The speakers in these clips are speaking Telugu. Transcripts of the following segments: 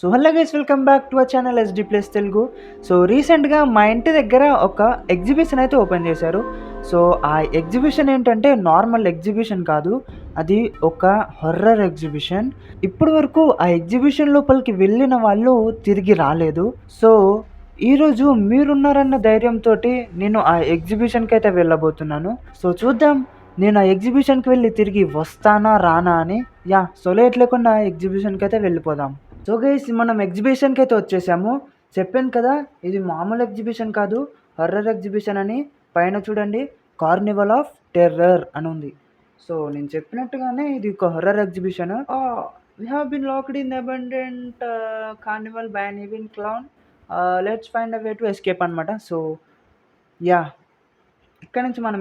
So hello guys, welcome back to our channel SD plus Telugu. So రీసెంట్గా మా ఇంటి దగ్గర ఒక ఎగ్జిబిషన్ అయితే ఓపెన్ చేశారు. సో ఆ ఎగ్జిబిషన్ ఏంటంటే నార్మల్ ఎగ్జిబిషన్ కాదు, అది ఒక హర్రర్ ఎగ్జిబిషన్. ఇప్పటి వరకు ఆ ఎగ్జిబిషన్ లోపలికి వెళ్ళిన వాళ్ళు తిరిగి రాలేదు. సో ఈరోజు మీరున్నారన్న ధైర్యంతో నేను ఆ ఎగ్జిబిషన్కి అయితే వెళ్ళబోతున్నాను. సో చూద్దాం, నేను ఆ ఎగ్జిబిషన్కి వెళ్ళి తిరిగి వస్తానా రానా అని. సో లేట్ లేకుండా ఎగ్జిబిషన్కి అయితే వెళ్ళిపోదాం. సో గైస్, మనం ఎగ్జిబిషన్కి అయితే వచ్చేసాము. చెప్పాను కదా, ఇది మామూలు ఎగ్జిబిషన్ కాదు, హర్రర్ ఎగ్జిబిషన్ అని. పైన చూడండి, కార్నివల్ ఆఫ్ టెర్రర్ అని ఉంది. సో నేను చెప్పినట్టుగానే ఇది ఒక horror exhibition. We have been locked in abundant Carnival by an event clown. Let's find a way to escape అనమాట. సో యా ఇక్కడ నుంచి మనం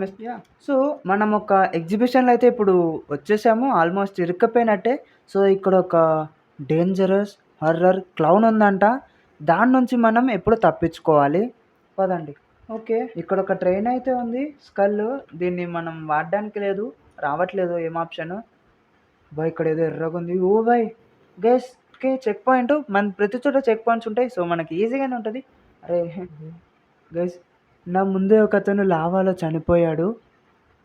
సో మనం ఒక ఎగ్జిబిషన్లో అయితే ఇప్పుడు వచ్చేసాము, ఆల్మోస్ట్ ఇరుక్కపోయినట్టే. సో ఇక్కడ ఒక డేంజరస్ హర్రర్ క్లౌన్ ఉందంట, దాని నుంచి మనం ఎప్పుడు తప్పించుకోవాలి. పదండి. ఓకే, ఇక్కడ ఒక ట్రైన్ అయితే ఉంది, స్కల్. దీన్ని మనం వాడడానికి లేదు, రావట్లేదు ఏం ఆప్షన్. బాయ్ ఇక్కడ ఏదో ఎర్రగా ఉంది. Oh boy guys, okay checkpoint. మన ప్రతి చోట చెక్ పాయింట్స్ ఉంటాయి, సో మనకి ఈజీగానే ఉంటుంది. అరే గైస్, నా ముందే ఒక అతను లావాలో చనిపోయాడు.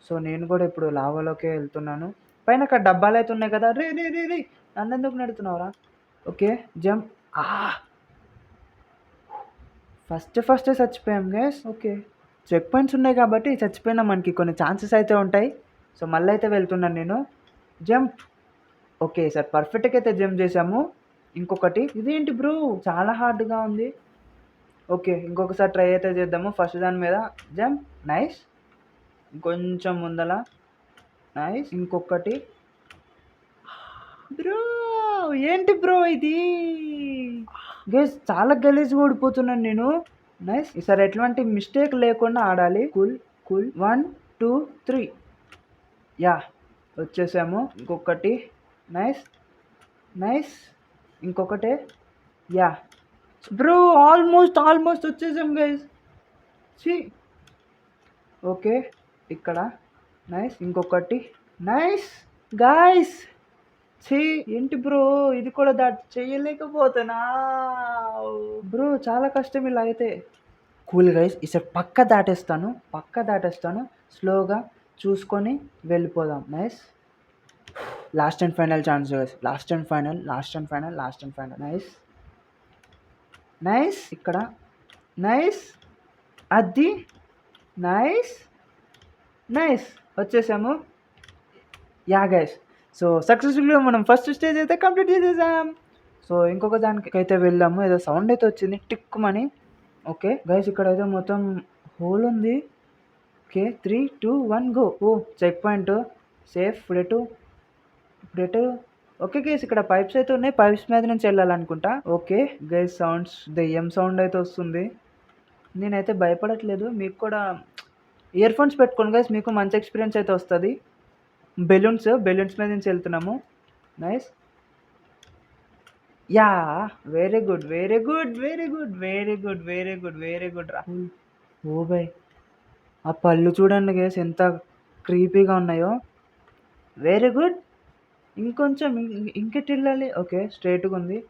సో నేను కూడా ఇప్పుడు లావాలోకే వెళ్తున్నాను. పైన అక్కడ డబ్బాలు అయితే ఉన్నాయి కదా. రే రే రే రే, నన్నెందుకు నడుతున్నావురా? Okay jump. ఫస్ట్ చచ్చిపోయాం గైస్. ఓకే, చెక్ పాయింట్స్ ఉన్నాయి కాబట్టి చచ్చిపోయినా మనకి కొన్ని ఛాన్సెస్ అయితే ఉంటాయి. సో మళ్ళీ అయితే వెళ్తున్నాను నేను. జంప్. ఓకే సార్, పర్ఫెక్ట్గా అయితే జంప్ చేసాము. ఇంకొకటి. ఇదేంటి బ్రో, చాలా హార్డ్గా ఉంది. ఓకే, ఇంకొకసారి ట్రై అయితే చేద్దాము. ఫస్ట్ దాని మీద జంప్. నైస్. కొంచెం ముందల. నైస్. ఇంకొకటి. బ్రో ఏంటి బ్రో ఇది? గైస్ చాలా గలీజ్గా ఓడిపోతున్నాను నేను. నైస్. ఈసారి ఎట్లాంటి మిస్టేక్ లేకుండా ఆడాలి. Cool cool. 1 2 3. వచ్చేసాము. ఇంకొకటి. Nice nice. ఇంకొకటే. బ్రో ఆల్మోస్ట్ వచ్చేసాం గైస్. ఓకే ఇక్కడ. నైస్. ఇంకొకటి. Nice guys. ఏంటి బ్రో, ఇది కూడా చేయలేకపోతున్నా బ్రో, చాలా కష్టం ఇలా అయితే. కూల్ గైస్, ఈసారి పక్క దాటేస్తాను. స్లోగా చూసుకొని వెళ్ళిపోదాం. Nice. Last and final chance guys. Last and final. Nice. ఇక్కడ. నైస్. అది. నైస్. వచ్చేసాము. గైస్, సో సక్సెస్ఫుల్గా మనం ఫస్ట్ స్టేజ్ అయితే కంప్లీట్ చేసేసాం. సో ఇంకొక దానికి అయితే వెళ్దాము. ఏదో సౌండ్ అయితే వచ్చింది టిక్కుమని. ఓకే గైస్, ఇక్కడ అయితే మొత్తం హోల్ ఉంది. Okay 3 2 1 go. Checkpoint safe. ఇప్పుడెటు. ఓకే గైస్, ఇక్కడ పైప్స్ అయితే ఉన్నాయి, పైప్స్ మీద నుంచి వెళ్ళాలనుకుంటా. ఓకే గైస్, దెయ్యం సౌండ్ అయితే వస్తుంది. నేనైతే భయపడట్లేదు, మీకు కూడా ఇయర్ ఫోన్స్ పెట్టుకోండి గైస్, మీకు మంచి ఎక్స్పీరియన్స్ అయితే వస్తుంది. బెలూన్స్ మీద నుంచి వెళ్తున్నాము. నైస్. వెరీ గుడ్ రా. ఓ బాయ్, ఆ పళ్ళు చూడండి గైస్ ఎంత క్రీపీగా ఉన్నాయో. Very good. ఇంకొంచెం ఇంకెట్ వెళ్ళాలి. ఓకే స్ట్రైట్గా ఉంది.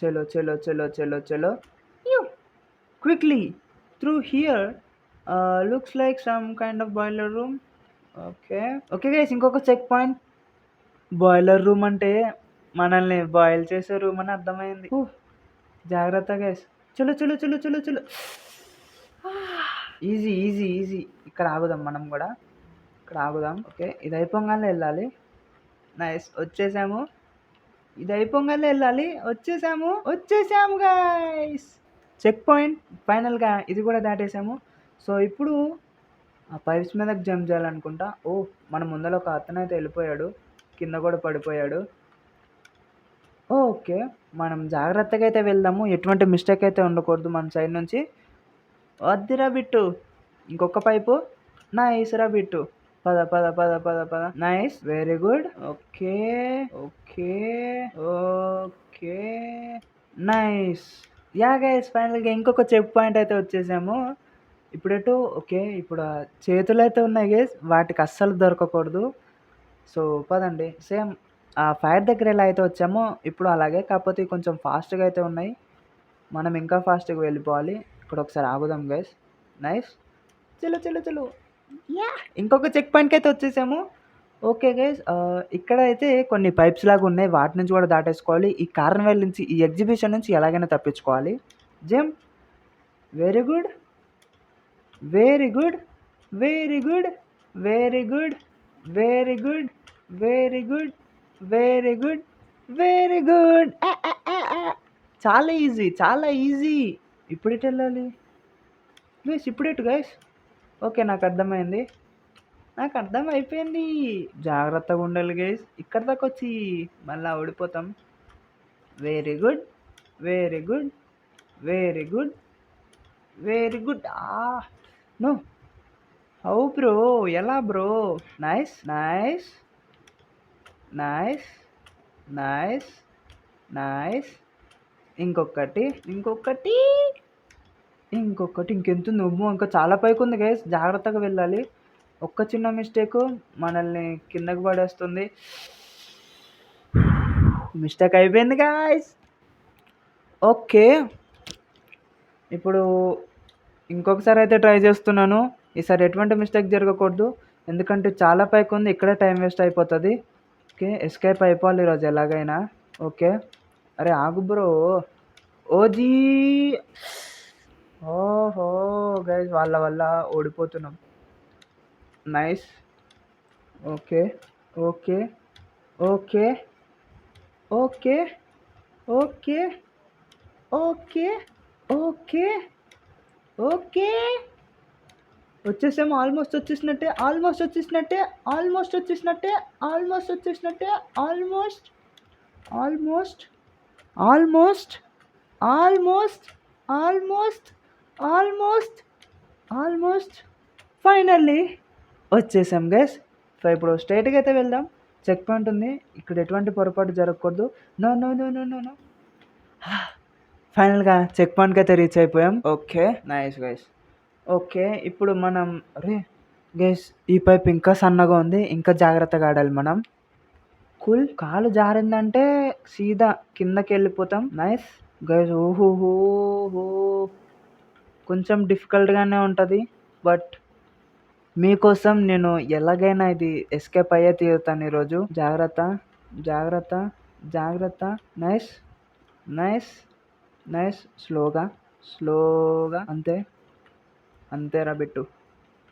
చలో quickly through here. Looks like some kind of boiler room. Okay guys, ఇంకొక చెక్ పాయింట్. బాయిలర్ రూమ్ అంటే మనల్ని బాయిల్ చేసే రూమ్ అని అర్థమైంది. జాగ్రత్త గైస్. చలో. ఈజీ. ఇక్కడ ఆగుదాం మనం కూడా. ఓకే, ఇది అయిపోగానే వెళ్ళాలి. నైస్. వచ్చేసాము. ఇది అయిపోగానే వెళ్ళాలి. వచ్చేసాము గైస్. Check point. ఫైనల్గా ఇది కూడా దాటేసాము. సో ఇప్పుడు ఆ పైప్స్ మీదకి జంప్ చేయాలనుకుంటా. మన ముందర ఒక అతను అయితే వెళ్ళిపోయాడు, కింద కూడా పడిపోయాడు. ఓకే, మనం జాగ్రత్తగా అయితే వెళ్దాము, ఎటువంటి మిస్టేక్ అయితే ఉండకూడదు మన సైడ్ నుంచి. వద్దురా బిట్టు. ఇంకొక పైపు. నైస్ రా బిట్టు. పద. Nice. Very good. Okay nice. Guys, ఫైనల్గా ఇంకొక చెక్ పాయింట్ అయితే వచ్చేసాము. ఇప్పుడెటు. ఓకే, ఇప్పుడు చేతులు అయితే ఉన్నాయి గైస్, వాటికి అస్సలు దొరకకూడదు. సో పదండి, సేమ్ ఆ ఫైర్ దగ్గర ఎలా అయితే వచ్చామో ఇప్పుడు అలాగే, కాకపోతే కొంచెం ఫాస్ట్‌గా అయితే ఉన్నాయి. మనం ఇంకా ఫాస్ట్‌గా వెళ్ళిపోవాలి. ఇక్కడ ఒకసారి ఆగుదాం గైస్. నైస్. చలో, చలో, చలో. యాహ్! ఇంకొక చెక్ పాయింట్‌కైతే వచ్చేసాము. Okay guys. ఇక్కడైతే కొన్ని పైప్స్ లాగా ఉన్నాయి. వాటి నుంచి కూడా దాటేసుకోవాలి. ఈ కార్నివాల్ నుంచి, ఈ ఎగ్జిబిషన్ నుంచి ఎలాగైనా తప్పించుకోవాలి. Jump. Very good. Very good. Very good. Very good. Very good. Very good. Very good. Very good. చాలా ఈజీ. చాలా ఈజీ. ఇప్పుడెటెళ్ళాలి? గైస్ ఇప్పుడెటు గైస్? ఓకే. నాకర్థమైంది. నాకర్థమైపోయింది. జాగ్రత్తగా ఉండాలి గైస్. ఇక్కడి దాకొచ్చి మళ్ళా ఓడిపోతాం. Very good. Very good. Very good. Very good. No. How bro? ఎలా bro? Nice. Nice. Nice. Nice. Nice. ఇంకొకటి. ఇంకొకటి. ఇంకొకటి. ఇంకెంతుంది? అమ్మో! ఇంకా చాలా పైకుంది గైస్. జాగ్రత్తగా వెళ్ళాలి. ఒక్క చిన్న మిస్టేకు మనల్ని కిందకి పడేస్తుంది. మిస్టేక్ అయిపోయింది గాయ్స్. ఓకే. ఇప్పుడు ఇంకొకసారి అయితే ట్రై చేస్తున్నాను. ఈసారి ఎటువంటి మిస్టేక్ జరగకూడదు. ఎందుకంటే చాలా పైకుంది. ఇక్కడే టైం వేస్ట్ అయిపోతది. ఓకే. ఎస్కేప్ అయిపోవాలి ఈరోజు ఎలాగైనా. ఓకే. అరే ఆగు బ్రో. ఓజీ. ఓహో! గైస్ వాళ్ళ వల్ల ఓడిపోతున్నాం. Nice. Okay. Okay. Okay. Okay. Okay. Okay. Okay. Okay. వచ్చేసాము. ఆల్మోస్ట్ వచ్చేసినట్టే. ఆల్మోస్ట్ వచ్చేసినట్టే. ఆల్మోస్ట్ వచ్చేసినట్టే. ఆల్మోస్ట్ వచ్చేసినట్టే. Almost. Almost. Almost. Almost. Almost. Almost. Almost. Finally వచ్చేసాం గైస్. సో ఇప్పుడు స్ట్రైట్‌గా అయితే వెళ్దాం. చెక్ పాయింట్ ఉంది. ఇక్కడ ఎటువంటి పొరపాటు జరగకూడదు. No, no, no, no, no, no. ఫైనల్‌గా చెక్ పాయింట్‌కి అయితే రీచ్ అయిపోయాం. ఓకే. Nice guys. ఓకే. ఇప్పుడు మనం అరే! గైస్ ఈ పైప్ ఇంకా సన్నగా ఉంది. ఇంకా జాగ్రత్తగా ఆడాలి మనం. కూల్. కాలు జారిందంటే సీదా కిందకెళ్ళిపోతాం. నైస్. గైస్ ఓహోహోహో! కొంచెం డిఫికల్ట్‌గానే ఉంటది. బట్ మీకోసం నేను ఎలాగైనా ఇది ఎస్కేప్ అయ్యే తీరుతాను ఈరోజు. జాగ్రత్త. జాగ్రత్త. జాగ్రత్త. నైస్. నైస్. నైస్. స్లోగా. స్లోగా. అంతే. అంతేరా బిట్టు.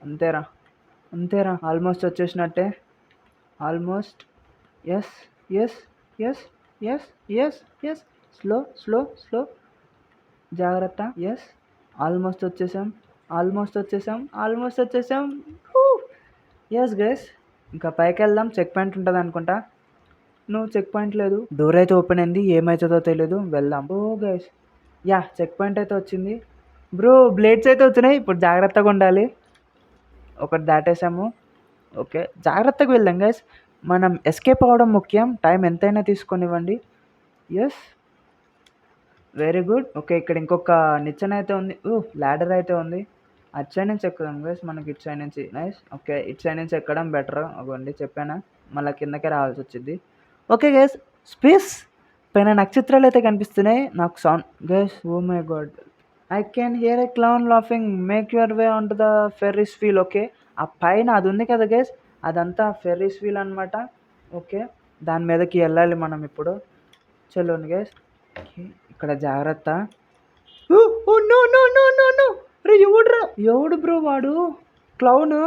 అంతేరా. అంతేరా. ఆల్మోస్ట్ వచ్చేసినట్టే. Almost. Yes. Yes. Yes. Yes. Yes. Yes. Slow. Slow. Slow. జాగ్రత్త. యెస్. ఆల్మోస్ట్ వచ్చేసాం. ఆల్మోస్ట్ వచ్చేసాం. ఆల్మోస్ట్ వచ్చేసాం. Yes guys. ఇంకా పైకెళ్దాం. చెక్ పాయింట్ ఉంటదనుకుంటా. నో చెక్ పాయింట్ లేదు. డోర్ అయితే ఓపెన్ అయింది. ఏమైతుందో తెలీదు. వెళ్దాం. Oh! Guys. Yeah! Checkpoint అయితే వచ్చింది. బ్రో బ్లేడ్స్ అయితే వచ్చినాయి. ఇప్పుడు జాగ్రత్తగా ఉండాలి. ఒకటి దాటేసాము. ఓకే. జాగ్రత్తగా వెళ్దాం గైస్. మనం ఎస్కేప్ అవ్వడం ముఖ్యం. టైం ఎంతైనా తీసుకోనివ్వండి. యెస్. Very good. ఓకే. ఇక్కడ ఇంకొక నిచ్చెన అయితే ఉంది. లాడర్ అయితే ఉంది. అటు సైడ్ నుంచి ఎక్కుదాం గైస్. మనకి ఇటు సైడ్ నుంచి. నైస్. ఓకే. ఇటు సైడ్ నుంచి ఎక్కడం బెటర్. అగోండి చెప్పానా? మళ్ళా కిందకే రావాల్సి వచ్చిద్ది. Okay guys. స్పేస్ పైన నక్షత్రాలు అయితే కనిపిస్తున్నాయి. నాకు sound guys oh my God. I can hear a clown laughing. Make your way on to the ferris wheel. Okay. ఆ పైన అది ఉంది కదా గైస్. అదంతా ఫెర్రిస్ వీల్ అనమాట. ఓకే. దాని మీదకి వెళ్ళాలి మనం ఇప్పుడు. చలోండి గైస్. ఓకే. ఇక్కడ జాగ్రత్త. Oh no, no, no, no, no. రే ఎవడురా? ఎవడు బ్రో వాడు? క్లౌన్.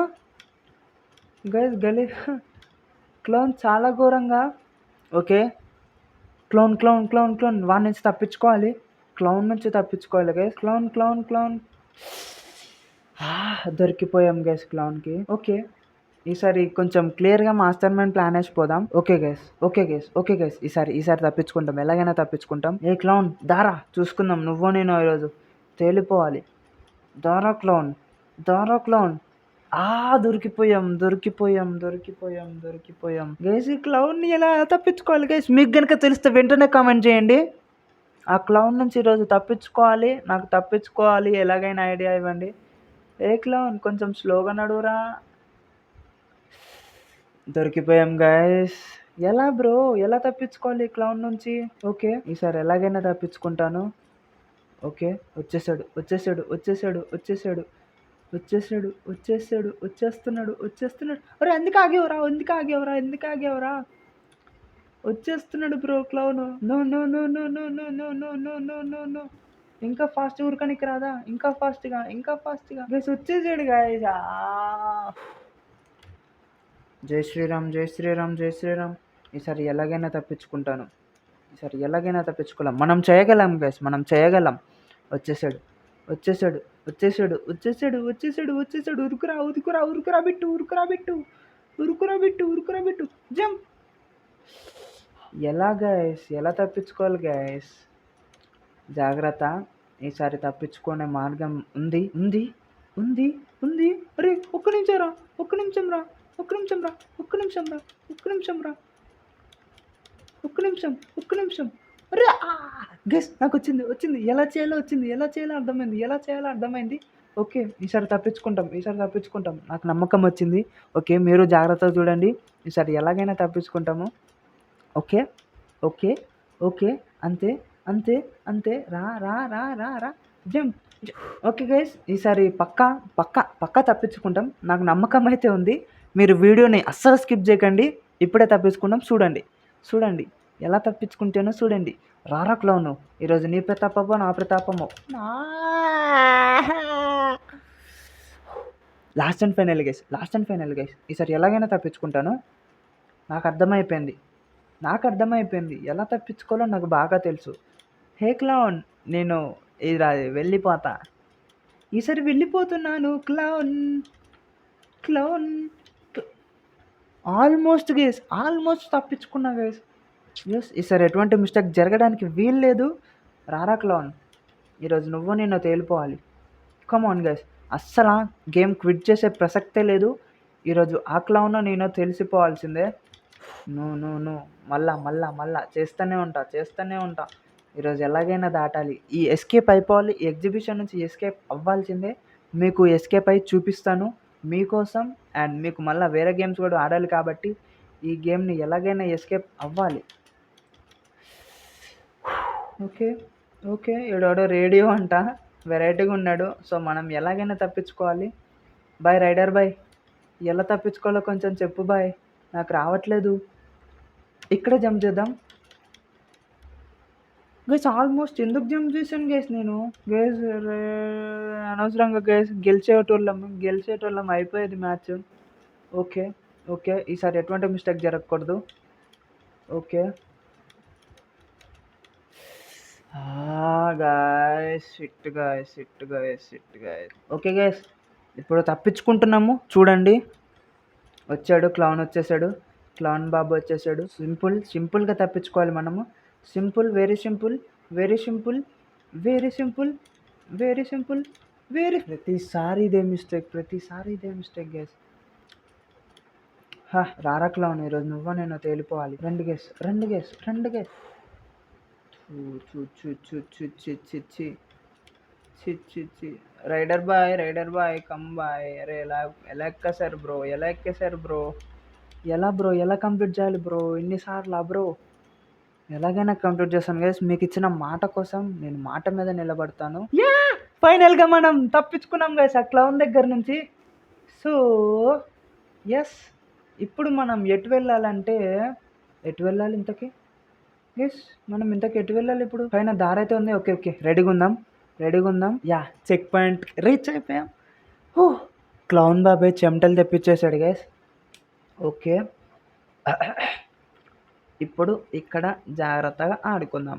గైస్ క్లౌన్ చాలా ఘోరంగా. Okay. Clown, clown, clown, clown. వాడి నుంచి తప్పించుకోవాలి. క్లౌన్ నుంచి తప్పించుకోవాలి గైస్. Clown, clown, clown. దొరికిపోయాం గైస్ క్లౌన్‌కి. ఓకే. ఈసారి కొంచెం క్లియర్‌గా మాస్టర్ మైండ్ ప్లాన్ ఏసిపోదాం. Okay guys. Okay guys. Okay guys. ఈసారి తప్పించుకుంటాం. ఎలాగైనా తప్పించుకుంటాం. ఏ క్లౌన్ దారా చూసుకుందాం. నువ్వు నేను ఈరోజు తేలిపోవాలి. దారా క్లౌన్. దారా క్లౌన్. దొరికిపోయాం. దొరికిపోయాం. దొరికిపోయాం. దొరికిపోయాం. గైస్ ఈ క్లౌన్‌ని ఎలా తప్పించుకోవాలి గైస్? మీకు గనుక తెలిస్తే వెంటనే కామెంట్ చేయండి. ఆ క్లౌన్ నుంచి ఈరోజు తప్పించుకోవాలి. నాకు తప్పించుకోవాలి. ఎలాగైనా ఐడియా ఇవ్వండి. ఏ క్లౌన్ కొంచెం స్లోగా నడువురా. దొరికిపోయాం గైస్. ఎలా బ్రో? ఎలా తప్పించుకోవాలి క్లౌన్ నుంచి? ఓకే. ఈసారి ఎలాగైనా తప్పించుకుంటాను. ఓకే. వచ్చేసాడు. వచ్చేసాడు. వచ్చేసాడు. వచ్చేసాడు. వచ్చేసాడు. వచ్చేసాడు. వచ్చేస్తున్నాడు. వచ్చేస్తున్నాడు. అరే! ఎందుకు ఆగావురా? ఎందుకు ఆగావురా? ఎందుకు ఆగావురా? వచ్చేస్తున్నాడు bro clown. No no no no no no no no no no no no. ఇంకా ఫాస్ట్‌గా ఉరకనికి రాదా? ఇంకా ఫాస్ట్‌గా. ఇంకా ఫాస్ట్‌గా. గైస్ వచ్చేసాడు గైస్. జై శ్రీరామ్! జై శ్రీరామ్! జై శ్రీరామ్! ఈసారి ఎలాగైనా తప్పించుకుంటాను. ఈసారి ఎలాగైనా తప్పించుకోలేం. మనం చేయగలం గైస్. మనం చేయగలం. వచ్చేసాడు. వచ్చేసాడు. వచ్చేసాడు. వచ్చేసాడు. వచ్చేసాడు. వచ్చేసాడు. ఉరుకురా! ఉరుకురా! ఉరుకురా బిట్టు! ఉరుకురా బిట్టు! ఉరుకురా బిట్టు! ఉరుకురా బిట్టు! జంప్! ఎలా గైస్? ఎలా తప్పించుకోవాలి గైస్? జాగ్రత్త. ఈసారి తప్పించుకునే మార్గం ఉంది. ఉంది. ఉంది. ఉంది. అరే! ఒక్క నిమిషం రా! ఒక్క నిమిషం రా! ఒక్క నిమిషం రా! ఒక్క నిమిషం రా! ఒక్క నిమిషం రా! ఒక్క నిమిషం. ఒక్క నిమిషం. అరే! గెస్ నాకొచ్చింది. వచ్చింది. ఎలా చేయాలో వచ్చింది. ఎలా చేయాలో అర్థమైంది. ఎలా చేయాలో అర్థమైంది. ఓకే. ఈసారి తప్పించుకుంటాం. ఈసారి తప్పించుకుంటాం. నాకు నమ్మకం వచ్చింది. ఓకే. మీరు జాగ్రత్తగా చూడండి. ఈసారి ఎలాగైనా తప్పించుకుంటాము. ఓకే. ఓకే. ఓకే. అంతే. అంతే. అంతే. రా రా రా రా రా జంప్. Okay guys. ఈసారి పక్కా తప్పించుకుంటాం. నాకు నమ్మకం అయితే ఉంది. మీరు వీడియోని అస్సలు స్కిప్ చేయకండి. ఇప్పుడే తప్పించుకుంటాం. చూడండి. చూడండి. ఎలా తప్పించుకుంటానో చూడండి. రారా క్లౌను. ఈరోజు నీ ప్రతాపమో నా ప్రతాపమో. Last and final guys. Last and final guys. ఈసారి ఎలాగైనా తప్పించుకుంటాను. నాకు అర్థమైపోయింది. నాకు అర్థమైపోయింది. ఎలా తప్పించుకోవాలో నాకు బాగా తెలుసు. Hey clown! నేను ఇలా వెళ్ళిపోతా. ఈసారి వెళ్ళిపోతున్నాను clown. Clown. Almost guys. Almost తప్పించుకున్నా గైస్. యెస్. ఈసారి ఎటువంటి మిస్టేక్ జరగడానికి వీల్లేదు. రారా క్లౌన్. ఈరోజు నువ్వు నేను తేలిపోవాలి. Come on guys. అస్సల గేమ్ క్విట్ చేసే ప్రసక్తే లేదు. ఈరోజు ఆ క్లౌనో నేనో తెలిసిపోవాల్సిందే. No no no. మళ్ళా చేస్తూనే ఉంటా. ఈరోజు ఎలాగైనా దాటాలి. ఈ ఎస్కేప్ అయిపోవాలి. ఈ ఎగ్జిబిషన్ నుంచి ఎస్కేప్ అవ్వాల్సిందే. మీకు ఎస్కేప్ అయ్యి చూపిస్తాను మీకోసం. అండ్ మీకు మళ్ళీ వేరే గేమ్స్ కూడా ఆడాలి కాబట్టి ఈ గేమ్ని ఎలాగైనా ఎస్కేప్ అవ్వాలి. ఓకే. ఓకే. ఈడెవడో రేడియో అంట. వెరైటీగా ఉన్నాడు. సో మనం ఎలాగైనా తప్పించుకోవాలి. Boy rider boy. ఎలా తప్పించుకోవాలో కొంచెం చెప్పు బాయ్. నాకు రావట్లేదు. ఇక్కడే జంప్ చేద్దాం. గైస్ ఆల్మోస్ట్ ఎందుకు జంప్ చేశాను గైస్ నేను. గైస్ అనవసరంగా గైస్ గెలిచేటోళ్ళం అయిపోయేది మ్యాచ్. ఓకే. ఓకే. ఈసారి ఎటువంటి మిస్టేక్ జరగకూడదు. Okay. Guys shit guys. Okay guys. ఇప్పుడు తప్పించుకుంటున్నాము. చూడండి. వచ్చాడు క్లౌన్. వచ్చేసాడు. క్లౌన్ బాబు వచ్చేసాడు. సింపుల్గా తప్పించుకోవాలి మనము. Simple. Very simple. Very simple. Very simple. Very simple. ప్రతిసారి ఇదే మిస్టేక్ గైస్. రారా క్లౌన్. ఈరోజు నువ్వు నేను తేలిపోవాలి. రెండు గేస్. చి రైడర్ బాయ్ కమ్ బాయ్. అరే ఎలా ఎక్కేశారు బ్రో. ఎలా కంప్లీట్ చేయాలి బ్రో? ఎన్నిసార్లు బ్రో? ఎలాగైనా కంప్లీట్ చేస్తాను గైస్. మీకు ఇచ్చిన మాట కోసం నేను మాట మీద నిలబడతాను. ఫైనల్గా మనం తప్పించుకున్నాం గైస్ ఆ క్లౌన్ దగ్గర నుంచి. So yes. ఇప్పుడు మనం ఎటు వెళ్ళాలి ఇంతకీ? ఎస్. మనం ఇంతకీ ఎటు వెళ్ళాలి ఇప్పుడు? పైన దారి అయితే ఉంది. ఓకే. రెడీగా ఉందాం. యా, చెక్ పాయింట్ రీచ్ అయిపోయాం. క్లౌన్ బాబాయ్ చెమటలు తెప్పించేశాడు గైస్. ఓకే. ఇప్పుడు ఇక్కడ జాగ్రత్తగా ఆడుకుందాం.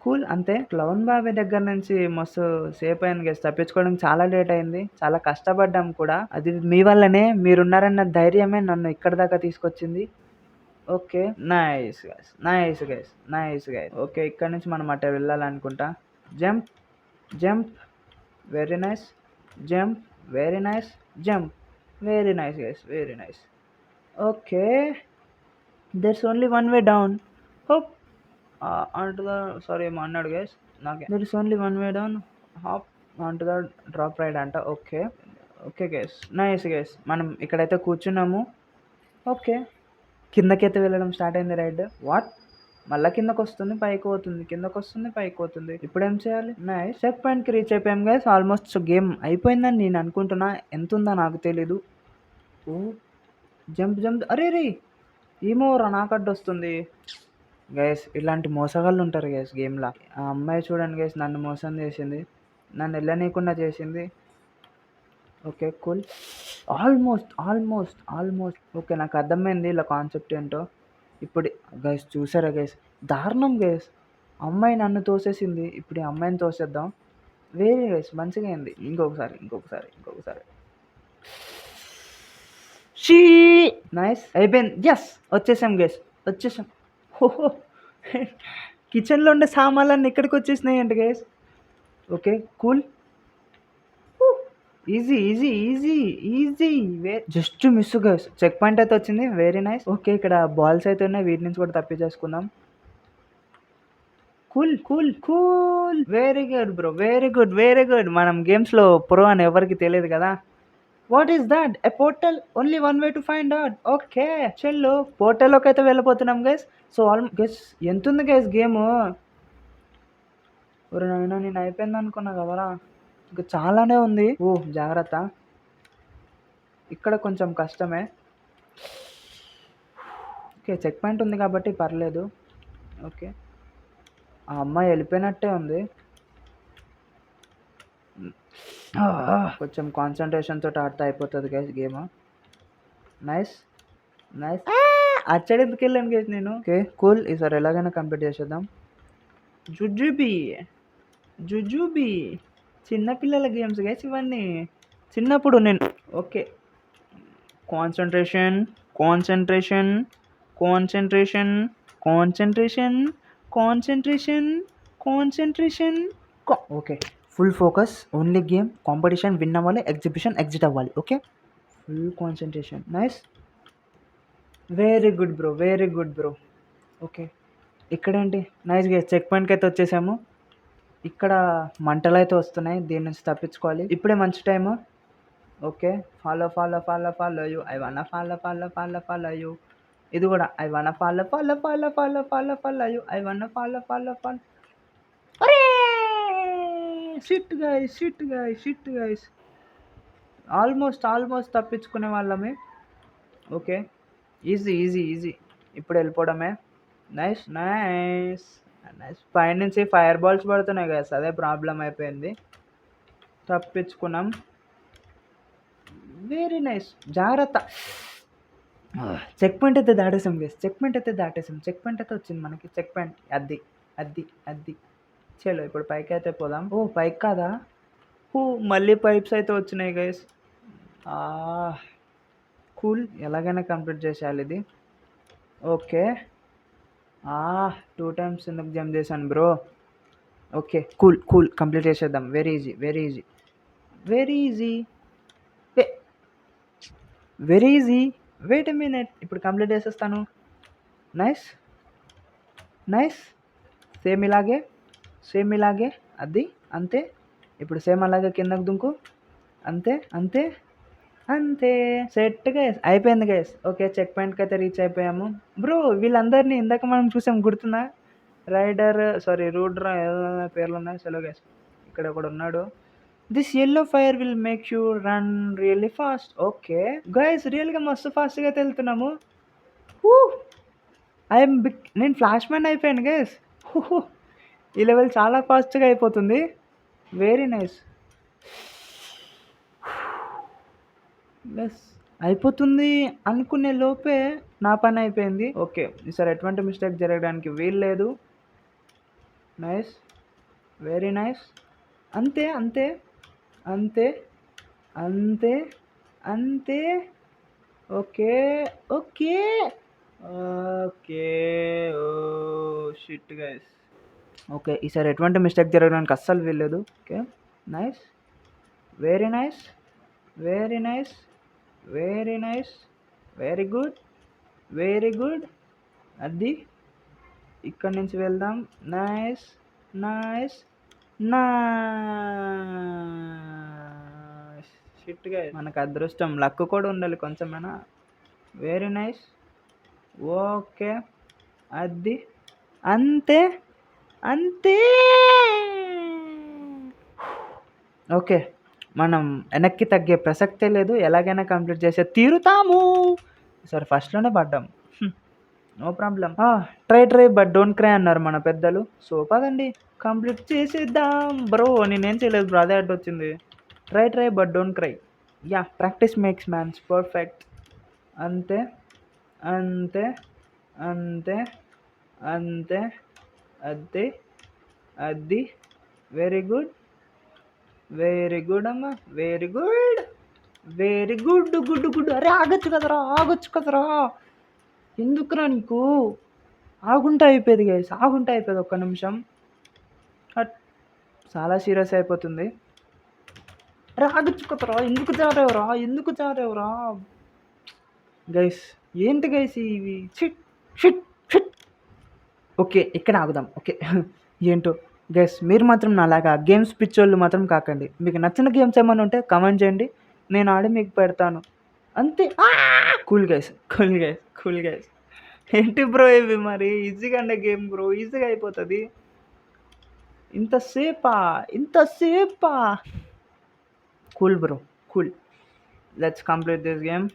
కూల్. అంతే. క్లౌన్ బాబాయ్ దగ్గర నుంచి మస్తు సేపు అయింది గైస్. తప్పించుకోవడం చాలా లేట్ అయింది. చాలా కష్టపడ్డాం కూడా. అది మీ వల్లనే. మీరున్నారన్న ధైర్యమే నన్ను ఇక్కడ దాకా తీసుకొచ్చింది. ఓకే. Nice guys. ఓకే. ఇక్కడ నుంచి మనం అటే వెళ్ళాలనుకుంటా. Jump. Very nice. Jump. Very nice. Jump. Very nice guys. Very nice. Okay. there's only one way down. Hop onto the ఏమో అన్నాడు గైస్. నాకే there is only one way down. Hop onto the drop ride అంట. Okay guys. Nice guys. మనం ఇక్కడైతే కూర్చున్నాము. ఓకే. కిందకైతే వెళ్ళడం స్టార్ట్ అయింది రైడ్. వాట్? మళ్ళా కిందకొస్తుంది, పైకి పోతుంది, కిందకొస్తుంది, పైకి పోతుంది. ఇప్పుడేం చేయాలి? నైస్. చెక్ పాయింట్‌కి రీచ్ అయిపోయాం గైస్. ఆల్మోస్ట్ గేమ్ అయిపోయిందని నేను అనుకుంటున్నా. ఎంతుందో నాకు తెలీదు. ఓహ్! Jump jump. అరెరే! ఏమోరా నాకడ్డొస్తుంది. గైస్ ఇలాంటి మోసగాళ్ళు ఉంటారు గైస్ గేమ్‌ల. ఆ అమ్మాయి చూడండి గైస్ నన్ను మోసం చేసింది. నన్ను ఎళ్ళనీయకుండా చేసింది. ఓకే. కూల్. ఆల్మోస్ట్. ఓకే. నాకు అర్థమైంది ఈళ్ళ కాన్సెప్ట్ ఏంటో. ఇప్పుడు గైస్ చూసారా గైస్? దారుణం గైస్. అమ్మాయి నన్ను తోసేసింది. ఇప్పుడు ఈ అమ్మాయిని తోసేద్దాం. వేరే గైస్ మంచిగా అయింది. ఇంకొకసారి. షీ నైస్. అయిపోయింది. యెస్! వచ్చేసాం గైస్. వచ్చేసాం. ఓహో! కిచెన్‌లో ఉండే సామాన్లన్నీ ఇక్కడికొచ్చేసినాయేంటి guys? Okay. Cool. Easy. Just miss guys. Checkpoint అయితే వచ్చింది. Very nice. ఓకే. ఇక్కడ బాల్స్ అయితే ఉన్నాయి. వీటి నుంచి కూడా తప్పించేసుకుందాం. Cool. Very good bro. Very good. మనం గేమ్స్‌లో ప్రో అని ఎవరికీ తెలియదు కదా! What is that? A portal. Only one way to find out. Okay. చెల్లు పోర్టల్‌లోకైతే వెళ్ళిపోతున్నాం గైస్. సో గైస్ ఎంతుంది గైస్ గేము? ఓరి నాయనా! నేను అయిపోయిందనుకున్నా కదరా! ఇంకా చాలానే ఉంది. ఓహ్! జాగ్రత్త. ఇక్కడ కొంచెం కష్టమే. ఓకే. చెక్ పాయింట్ ఉంది కాబట్టి పర్లేదు. ఓకే. ఆ అమ్మాయి ఎళ్ళిపోయినట్టే ఉంది. కొంచెం కాన్సంట్రేషన్ తోటి ఆడితే అయిపోతది గైస్ గేమ్. నైస్. అటు సైడ్ ఎందుకెళ్ళాను గైస్ నేను. ఓకే. కూల్. ఈసారి ఎలాగైనా కంప్లీట్ చేసేద్దాం. జుజుబీ. చిన్న పిల్లల గేమ్స్ గైస్ ఇవన్నీ. చిన్నప్పుడు నేను okay. Concentration. Okay. Full focus. Only game. Competition win అవ్వాలి. ఎగ్జిబిషన్ ఎగ్జిట్ అవ్వాలి. Okay. Full concentration. Nice. Very good bro. Okay. ఇక్కడేంటి? Nice guys. చెక్ పాయింట్‌కి అయితే వచ్చేసాము. ఇక్కడ మంటలైతే వస్తున్నాయి. దీని నుంచి తప్పించుకోవాలి. ఇప్పుడే మంచి time. Okay. Follow you. I wanna follow you. ఇది కూడా I wanna follow you. I wanna follow. అరే! Shit guys. ఆల్మోస్ట్ తప్పించుకునే వాళ్ళమే. ఓకే. ఈజీ. ఇప్పుడు వెళ్ళిపోవడమే. నైస్. పైనుంచి ఫైర్ బాల్స్ పడుతున్నాయి గైస్. అదే ప్రాబ్లం అయిపోయింది. తప్పించుకున్నాం. Very nice. జాగ్రత్త. చెక్ పాయింట్ అయితే దాటేసాం గైస్. చెక్ పాయింట్ అయితే వచ్చింది మనకి. చెక్ పాయింట్ అద్ది. చలో ఇప్పుడు పైకి అయితే పోదాం. ఓ పైకి కాదా? మళ్ళీ పైప్స్ అయితే వచ్చినాయి గైస్. కూల్. ఎలాగైనా కంప్లీట్ చేసేయాలి ఇది. ఓకే. 2 టైమ్స్ ఎందుకు జంప్ చేశాను బ్రో. ఓకే. కూల్. కంప్లీట్ చేసేద్దాం. Very easy. Wait a minute. ఇప్పుడు కంప్లీట్ చేసేస్తాను. నైస్. సేమ్ ఇలాగే. అది అంతే. ఇప్పుడు సేమ్ అలాగే కిందకు దుంకు. అంతే. Set guys. అయిపోయింది గైస్. ఓకే. చెక్ పాయింట్‌కి అయితే రీచ్ అయిపోయాము. బ్రో వీళ్ళందరినీ ఇందాక మనం చూసాం గుర్తుందా? రూడర్ ఏదో పేర్లున్నాయి. చలో గైస్. ఇక్కడ ఒకడున్నాడు. This yellow fire will make you run really fast. Okay. Guys రియల్‌గా మస్తు ఫాస్ట్‌గా అయితే వెళ్తున్నాము. నేను ఫ్లాష్ మ్యాన్ అయిపోయాను గైస్. ఈ లెవెల్ చాలా ఫాస్ట్‌గా అయిపోతుంది. Very nice. అయిపోతుంది అనుకునే లోపే నా పని అయిపోయింది. ఓకే. ఈసారి ఎటువంటి మిస్టేక్ జరగడానికి వీల్లేదు. నైస్. Very nice. అంతే. Okay. Oh! Shit guys. Okay. ఈసారి ఎటువంటి మిస్టేక్ జరగడానికి అస్సలు వీల్లేదు. Okay. Nice. Very nice. Very good. అది. ఇక్కడి నుంచి వెళ్దాం. నైస్. Shit guys. మనకు అదృష్టం లక్ కూడా ఉండాలి కొంచెమైనా. Very nice. ఓకే. అది. అంతే. అంతే. ఓకే. మనం వెనక్కి తగ్గే ప్రసక్తే లేదు. ఎలాగైనా కంప్లీట్ చేసే తీరుతాము. సరే ఫస్ట్‌లోనే పడ్డాం. No problem. Try but don't cry అన్నారు మన పెద్దలు. సో, పదండి కంప్లీట్ చేసేద్దాం. బ్రో నేనేం చేయలేదు బ్రో. అదే అడ్డొచ్చింది. Try but don't cry. Yeah! Practice makes mans perfect. అంతే. అంతే. అంతే. అంతే. అది. అది. Very good. వెరీ గుడ్ అమ్మా. Very good. Very good. Good good. అరే ఆగొచ్చు కదరా! ఆగొచ్చు కదరా! ఎందుకురా నీకు? ఆగుంటే అయిపోయేది గైస్. ఆగుంటే అయిపోయేది ఒక్క నిమిషం. హట్! చాలా సీరియస్ అయిపోతుంది. అరే ఆగొచ్చు కదరా! ఎందుకు జారావురా? ఎందుకు జారావురా? గైస్ ఏంటి గైస్ ఇవి? షిట్! షిట్! షిట్! ఓకే. ఇక్కడ ఆగుదాం. ఓకే. ఏంటో గైస్ మీరు మాత్రం నాలాగా గేమ్స్ పిచ్చోళ్ళు మాత్రం కాకండి. మీకు నచ్చిన గేమ్స్ ఏమన్నా ఉంటే కామెంట్ చేయండి. నేను ఆడి మీకు పెడతాను. అంతే. Cool guys. Cool guys. Cool guys. ఏంటి బ్రో ఇవి మరి? ఈజీగా అనే గేమ్ బ్రో. ఈజీగా అయిపోతది. ఇంతసేపా? ఇంతసేపా? Cool bro. Cool. Let's complete this game.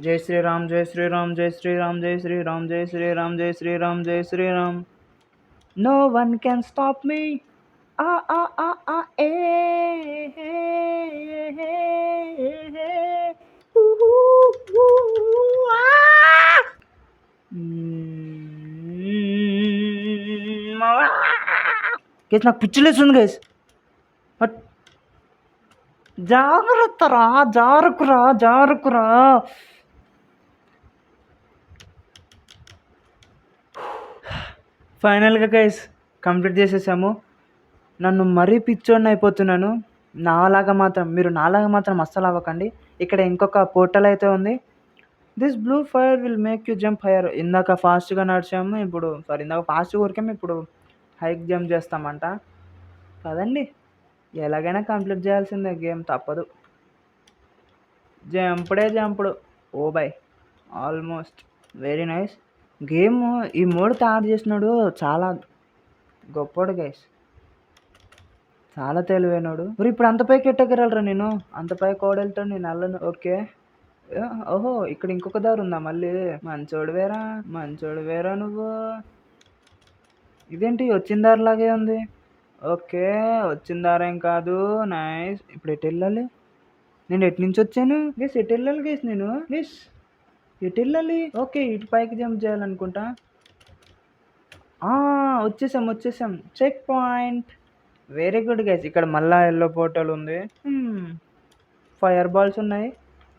జై శ్రీరామ్, జై శ్రీరామ్, జై శ్రీరామ్, జై శ్రీరామ్, జై శ్రీరామ్, జై శ్రీరామ్, జై Sriram. No one can stop me. Ah ah ah ah eh eh eh. Ooh ooh ah. Guys నాకు పిచ్చిలేస్తుంది గైస్. బట్ జాగ్రత్తరా, జారుకురా, జారుకురా. ఫైనల్గా గైస్ కంప్లీట్ చేసేసాము. నన్ను మరీ పిచ్చోడిని అయిపోతున్నాను. మీరు నాలాగా మాత్రం అస్సలు అవ్వకండి. ఇక్కడ ఇంకొక పోర్టల్ అయితే ఉంది. This blue fire will make you jump hire. ఇందాక ఫాస్ట్గా నడిచాము, ఇందాక ఫాస్ట్గా ఉరికాము, ఇప్పుడు హైక్ జంప్ చేస్తామంట. కదండి ఎలాగైనా కంప్లీట్ చేయాల్సిందే గేమ్, తప్పదు. జంపుడు. Oh bye almost. Very nice game. ఈ మోడ్ తయారు చేసినాడు చాలా గొప్పోడు గైస్. చాలా తెలివైనడు. మరి ఇప్పుడు అంత పైకి ఎట్టగలరా నేను? అంత పైకి ఓడెళ్తాడు, నేను వెళ్ళను. ఓకే. ఓహో ఇక్కడ ఇంకొక దారి ఉందా మళ్ళీ? మంచోడు వేరా నువ్వు. ఇదేంటి వచ్చిన దారిలాగే ఉంది. ఓకే వచ్చిన దారేం కాదు. నైస్. ఇప్పుడు ఎటు వెళ్ళాలి? నేను ఎటు నుంచి వచ్చాను గేస్? ఎటు వెళ్ళాలి గేస్? నేను గేస్ ఎటు వెళ్ళాలి? ఓకే ఇటు పైకి జంప్ చేయాలనుకుంటా. వచ్చేసాం. Checkpoint. Very good guys. ఇక్కడ మళ్ళా ఎల్లో పోర్టల్ ఉంది. ఫైర్ బాల్స్ ఉన్నాయి.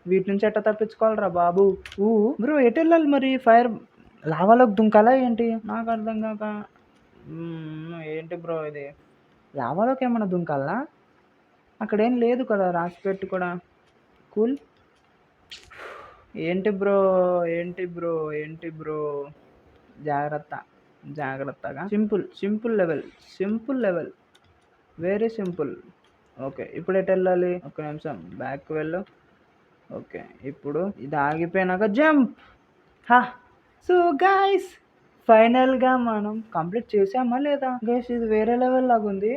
వీటి నుంచి ఎట్లా తప్పించుకోవాలరా బాబు? బ్రో ఎటు వెళ్ళాలి మరి? లావాలోకి దుంకాలా ఏంటి? నాకు అర్థం కాక. ఏంటి బ్రో ఇది? లావాలోకి ఏమన్నా దుంకాలా? అక్కడేం లేదు కదా రాసిపెట్టి కూడా. కూల్. ఏంటి బ్రో? జాగ్రత్తగా. Simple level. Very simple. Okay ఇప్పుడు ఎటు వెళ్ళాలి? ఒక్క నిమిషం బ్యాక్ వెళ్ళు. ఓకే ఇప్పుడు ఇది ఆగిపోయినాక జంప్. సో గైస్ ఫైనల్గా మనం కంప్లీట్ చేసామా లేదా గైస్? ఇది వేరే లెవెల్ లాగా ఉంది.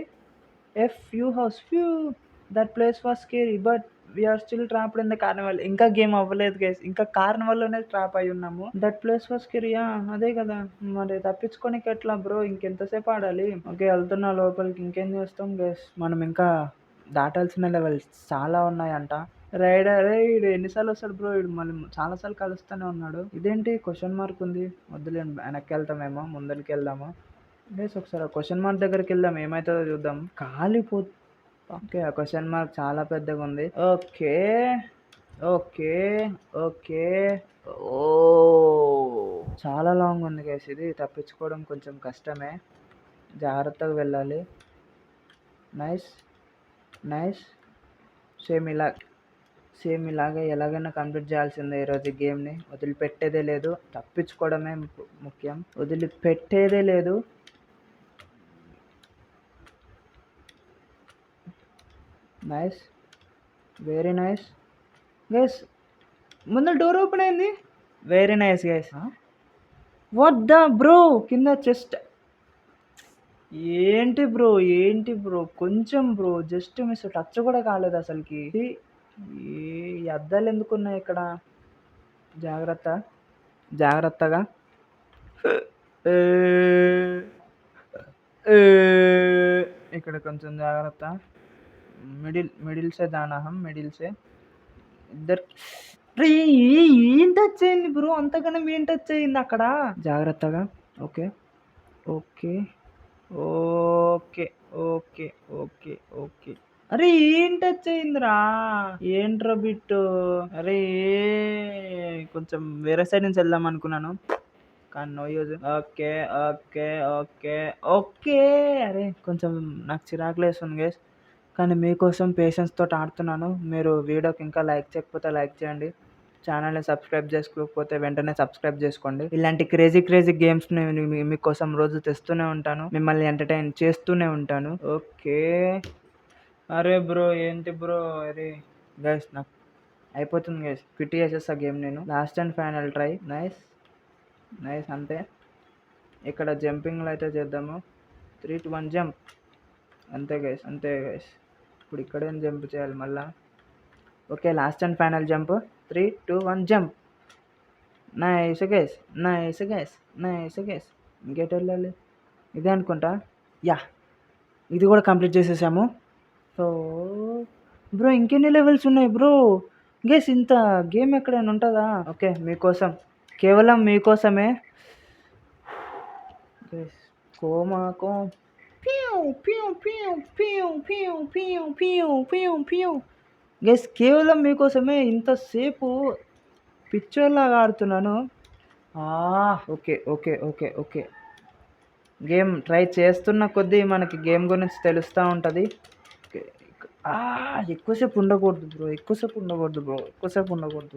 That place was scary but we're still trapped in the carnival. ఇంకా గేమ్ అవ్వలేదు గైస్. ఇంకా కార్నివల్లోనే ట్రాప్ అయి ఉన్నాము. That place was scary. అదే కదా మరి తప్పించుకోనికి ఎట్లా బ్రో? ఇంకెంతసేపు ఆడాలి? ఓకే వెళ్తున్నా లోపలికి. ఇంకేం చేస్తాం గైస్, మనం ఇంకా దాటాల్సిన లెవెల్స్ చాలా ఉన్నాయంట. రైడర్ వీడు ఎన్నిసార్లు వస్తాడు బ్రో? వీడు మళ్ళీ చాలాసార్లు కలుస్తూనే ఉన్నాడు. ఇదేంటి క్వశ్చన్ మార్క్ ఉంది? వద్దులేండి వెనక్కి వెళ్తామేమో, ముందరికి వెళ్దాము గైస్. ఒకసారి ఆ క్వశ్చన్ మార్క్ దగ్గరికి వెళ్దాం, ఏమవుతుందో చూద్దాం. ఓకే ఆ క్వశ్చన్ మార్క్ చాలా పెద్దగా ఉంది. ఓకే. ఓ చాలా లాంగ్ ఉంది గైస్. ఇది తప్పించుకోవడం కొంచెం కష్టమే. జాగ్రత్తగా వెళ్ళాలి. నైస్. సేమ్ ఇలాగే ఎలాగైనా కంప్లీట్ చేయాల్సిందే ఈరోజు గేమ్ని. వదిలిపెట్టేదే లేదు. తప్పించుకోవడమే ముఖ్యం, వదిలిపెట్టేదే లేదు. నైస్. Very nice guys. ముందు డోర్ ఓపెన్ అయింది. Very nice guys. What the bro కింద చెస్ట్ ఏంటి బ్రో ఏంటి బ్రో కొంచెం బ్రో జస్ట్ మిస్ టచ్ కూడా కాలేదు అసలుకి. ఈ అద్దాలు ఎందుకున్నాయి ఇక్కడ? జాగ్రత్త జాగ్రత్తగా. ఏ, ఏ, ఇక్కడ కొంచెం జాగ్రత్త. మిడిల్ సే దానా హం మిడిల్ సే ఇద్దరు. రే, ఏం టచ్ అయింది బ్రో? అంతగానం ఏం టచ్ అయింది అక్కడ? జాగ్రత్తగా. Okay okay okay okay okay okay. అరే ఏం టచ్ అయిందిరా? ఏంట్రా బిట్టు? అరే కొంచెం వేరే సైడ్ నుంచి వెళ్దాం అనుకున్నాను కానీ no use. Okay okay okay okay. అరే కొంచెం నాకు చిరాకు లేస్తుంది గైస్, కానీ మీకోసం పేషెన్స్ తోటి ఆడుతున్నాను. మీరు వీడియోకి ఇంకా లైక్ చేయకపోతే లైక్ చేయండి, ఛానల్ని సబ్స్క్రైబ్ చేసుకోకపోతే వెంటనే సబ్స్క్రైబ్ చేసుకోండి. ఇలాంటి క్రేజీ క్రేజీ గేమ్స్ని మీకోసం రోజు తెస్తూనే ఉంటాను, మిమ్మల్ని ఎంటర్టైన్ చేస్తూనే ఉంటాను. ఓకే. అరే బ్రో ఏంటి బ్రో? అరే గైస్ నాకు అయిపోతుంది గైస్, క్విట్ చేసేస్తా గేమ్ నేను. Last and final try. Nice nice. అంతే. ఇక్కడ జంపింగ్లో అయితే చేద్దాము. 3 to 1 జంప్. అంతే గైస్ అంతే గైస్. ఇప్పుడు ఇక్కడేం జంప్ చేయాలి మళ్ళా? Okay last and final jump. 3 2 1 jump. Nice guys nice guys nice guys. ఇంకేట వెళ్ళాలి? ఇదే అనుకుంటా. యా, ఇది కూడా కంప్లీట్ చేసేసాము. సో బ్రో ఇంకెన్ని లెవెల్స్ ఉన్నాయి బ్రో? గైస్ ఇంత గేమ్ ఎక్కడైనా ఉంటుందా? ఓకే మీకోసం, కేవలం మీకోసమే గైస్. కోమాకో గైస్, కేవలం మీకోసమే ఇంతసేపు పిక్చర్లాగా ఆడుతున్నాను. Okay okay okay okay. Game try చేస్తున్న కొద్దీ మనకి గేమ్ గురించి తెలుస్తూ ఉంటుంది. ఎక్కువసేపు ఉండకూడదు బ్రో, ఎక్కువసేపు ఉండకూడదు బ్రో, ఎక్కువసేపు ఉండకూడదు.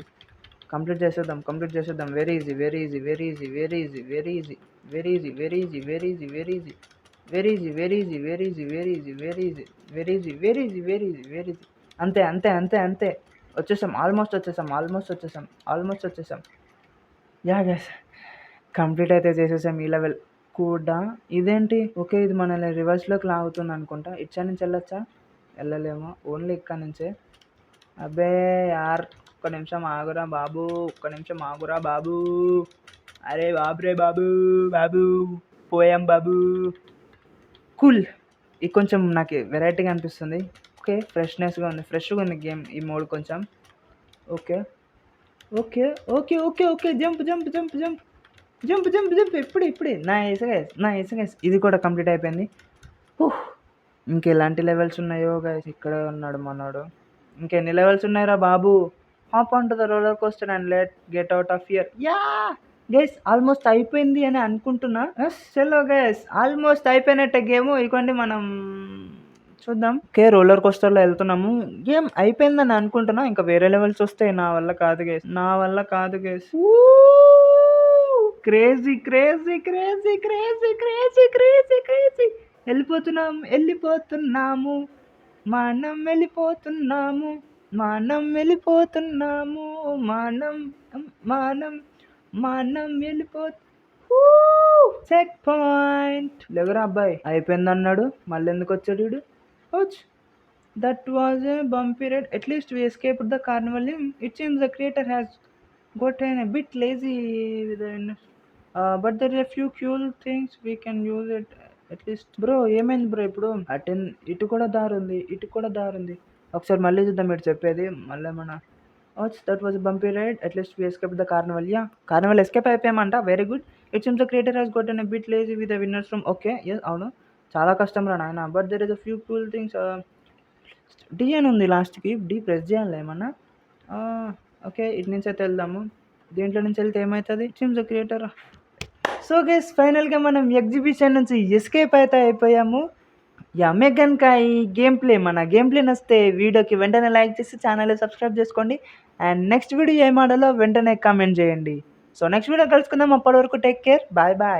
కంప్లీట్ చేసేద్దాం కంప్లీట్ చేసేద్దాం. Very easy very easy very easy very easy very easy very easy very easy very easy very easy very easy very easy very easy very easy very easy very easy very easy very easy very easy. అంతే అంతే అంతే అంతే. వచ్చేసాం, ఆల్మోస్ట్ వచ్చేసాం ఆల్మోస్ట్ వచ్చేసాం ఆల్మోస్ట్ వచ్చేసాం. యా గైస్, కంప్లీట్ అయితే చేసేసాం ఈ లెవెల్ కూడా. ఇదేంటి? ఓకే ఇది మనల్ని రివర్స్లోకి లాగుతుంది అనుకుంటా. ఇచ్చా నుంచి వెళ్ళొచ్చా? వెళ్ళలేము, ఓన్లీ ఇక్కడ నుంచే. అబ్బే యార్, ఒక్క నిమిషం ఆగురా బాబు, ఒక్క నిమిషం ఆగురా బాబు. అరే బాబురే బాబు బాబు, పోయాం బాబు. కూల్. ఇది కొంచెం నాకు వెరైటీగా అనిపిస్తుంది. ఓకే ఫ్రెష్నెస్గా ఉంది, ఫ్రెష్గా ఉంది గేమ్ ఈ మోడ్ కొంచెం. Okay okay okay okay okay. Jump jump jump jump jump jump jump. ఇప్పుడే నైస్ గైస్ నైస్ గైస్. ఇది కూడా కంప్లీట్ అయిపోయింది. ఇంకెలాంటి లెవెల్స్ ఉన్నాయో గైస్. ఇక్కడే ఉన్నాడు మనోడు. ఇంకెన్ని లెవెల్స్ ఉన్నాయిరా బాబు? Hop on to the roller coaster and let get out of here. Yeah guys, almost అయిపోయింది అని అనుకుంటున్నా. చలో గైస్, ఆల్మోస్ట్ అయిపోయినట్టే గేమ్. ఇవ్వండి మనం చూద్దాం. ఓకే రోలర్ కోస్టర్లో వెళ్తున్నాము. గేమ్ అయిపోయిందని అనుకుంటున్నా. ఇంకా వేరే లెవెల్స్ వస్తే నా వల్ల కాదు గైస్, నా వల్ల కాదు guys. Crazy crazy crazy crazy crazy crazy crazy. వెళ్ళిపోతున్నాము మనం వెళ్ళిపోతున్నాము మనం వెళ్ళిపోతున్నాము మనం మనం మనం చెక్ పాయింట్. లేవరా అబ్బాయి, అయిపోయింది అన్నాడు, మళ్ళీ ఎందుకు వచ్చాడు వీడు? That was a bumpy ride. At least we escaped the carnival. It seems the creator has gotten a bit lazy with the but there are a few cool things we can use it at least. Bro ఏమైంది బ్రో? ఇప్పుడు ఇటు కూడా దారి ఉంది, ఇటు కూడా దారి ఉంది. ఒకసారి మళ్ళీ చూద్దాం మీరు చెప్పేది. మళ్ళీ మన that was bumpy ride. At least we escaped the carnival. Yeah, carnival escape అయిపోయామంట. Very good. It seems the creator has gotten a bit lazy with the winners from. Okay yes అవును, చాలా కష్టం రా నాయన. But there is a few cool things. డి అని ఉంది లాస్ట్కి, డి ప్రెస్ చేయాలి ఏమన్నా? ఓకే ఇటు నుంచి అయితే వెళ్దాము. దీంట్లో నుంచి వెళ్తే ఏమవుతుంది? It seems the creator. So guys ఫైనల్గా మనం ఎగ్జిబిషన్ నుంచి ఎస్కేప్ అయితే అయిపోయాము. యా, మీకు కనుక ఈ గేమ్ ప్లే నచ్చితే వీడియోకి వెంటనే లైక్ చేసి ఛానల్ సబ్స్క్రైబ్ చేసుకోండి. అండ్ నెక్స్ట్ వీడియో ఏం ఆడాలో వెంటనే కామెంట్ చేయండి. సో నెక్స్ట్ వీడియో కలుసుకుందాం. అప్పటి వరకు టేక్ కేర్, బాయ్ బాయ్.